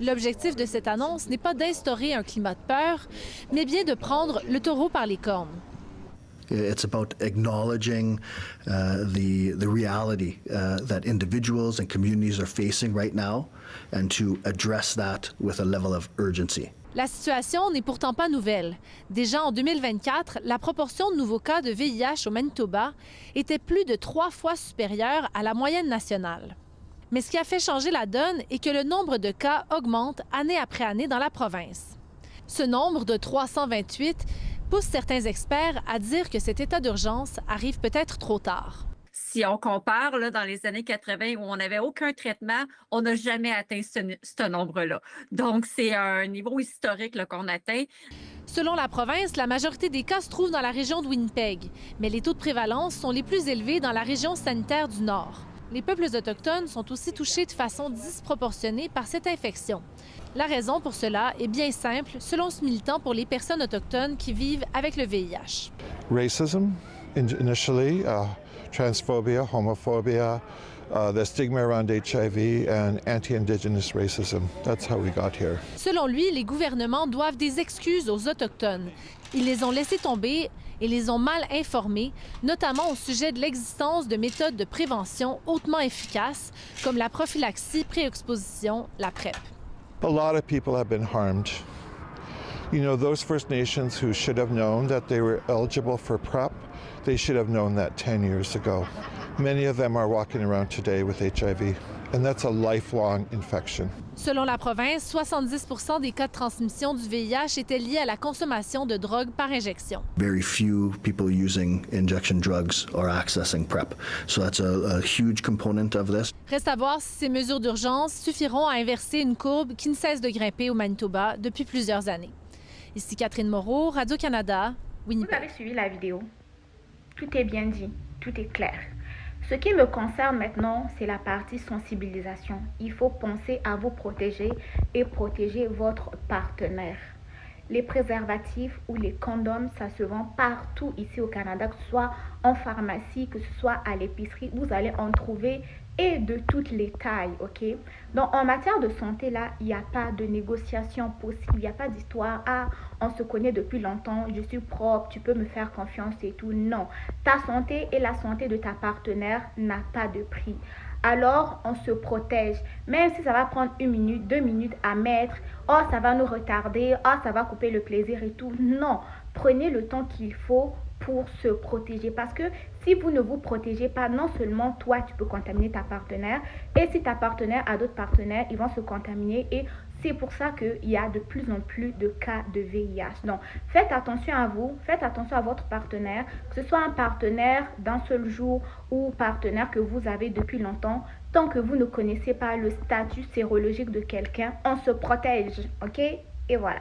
L'objectif de cette annonce n'est pas d'instaurer un climat de peur, mais bien de prendre le taureau par les cornes. It's about acknowledging the reality that individuals and communities are facing right now and to address that with a level of urgency. La situation n'est pourtant pas nouvelle. Déjà en 2024, la proportion de nouveaux cas de VIH au Manitoba était plus de 3 fois supérieure à la moyenne nationale. Mais ce qui a fait changer la donne est que le nombre de cas augmente année après année dans la province. Ce nombre de 328 pousse certains experts à dire que cet état d'urgence arrive peut-être trop tard. Si on compare là, dans les années 80 où on n'avait aucun traitement, on n'a jamais atteint ce nombre-là. Donc, c'est un niveau historique là, qu'on atteint. Selon la province, la majorité des cas se trouvent dans la région de Winnipeg, mais les taux de prévalence sont les plus élevés dans la région sanitaire du Nord. Les peuples autochtones sont aussi touchés de façon disproportionnée par cette infection. La raison pour cela est bien simple, selon ce militant pour les personnes autochtones qui vivent avec le VIH. Racism, initially, transphobia, homophobia, the stigma around HIV, and anti-Indigenous racism. That's how we got here. Selon lui, les gouvernements doivent des excuses aux Autochtones. Ils les ont laissés tomber et les ont mal informés, notamment au sujet de l'existence de méthodes de prévention hautement efficaces, comme la prophylaxie pré-exposition, la PrEP. A lot of people have been harmed. You know, those First Nations who should have known that they were eligible for PrEP, they should have known that 10 years ago. Many of them are walking around today with HIV, and that's a lifelong infection. Selon la province, 70 des cas de transmission du VIH étaient liés à la consommation de drogues par injection. Very few people using injection drugs or accessing PrEP. So that's a huge component of this. Reste à voir si ces mesures d'urgence suffiront à inverser une courbe qui ne cesse de grimper au Manitoba depuis plusieurs années. Ici Catherine Moreau, Radio-Canada, Winnipeg. Vous avez suivi la vidéo. Tout est bien dit, tout est clair. Ce qui me concerne maintenant, c'est la partie sensibilisation. Il faut penser à vous protéger et protéger votre partenaire. Les préservatifs ou les condoms, ça se vend partout ici au Canada, que ce soit en pharmacie, que ce soit à l'épicerie, vous allez en trouver et de toutes les tailles, ok? Donc, en matière de santé, là, il n'y a pas de négociation possible, il n'y a pas d'histoire, ah, on se connaît depuis longtemps, je suis propre, tu peux me faire confiance et tout. Non, ta santé et la santé de ta partenaire n'a pas de prix. Alors, on se protège, même si ça va prendre 1 minute, 2 minutes à mettre, oh, ça va nous retarder, oh, ça va couper le plaisir et tout. Non, prenez le temps qu'il faut pour se protéger. Parce que si vous ne vous protégez pas, non seulement toi, tu peux contaminer ta partenaire, et si ta partenaire a d'autres partenaires, ils vont se contaminer et c'est pour ça qu'il y a de plus en plus de cas de VIH. Donc, faites attention à vous, faites attention à votre partenaire, que ce soit un partenaire d'un seul jour ou partenaire que vous avez depuis longtemps. Tant que vous ne connaissez pas le statut sérologique de quelqu'un, on se protège, ok? Et voilà.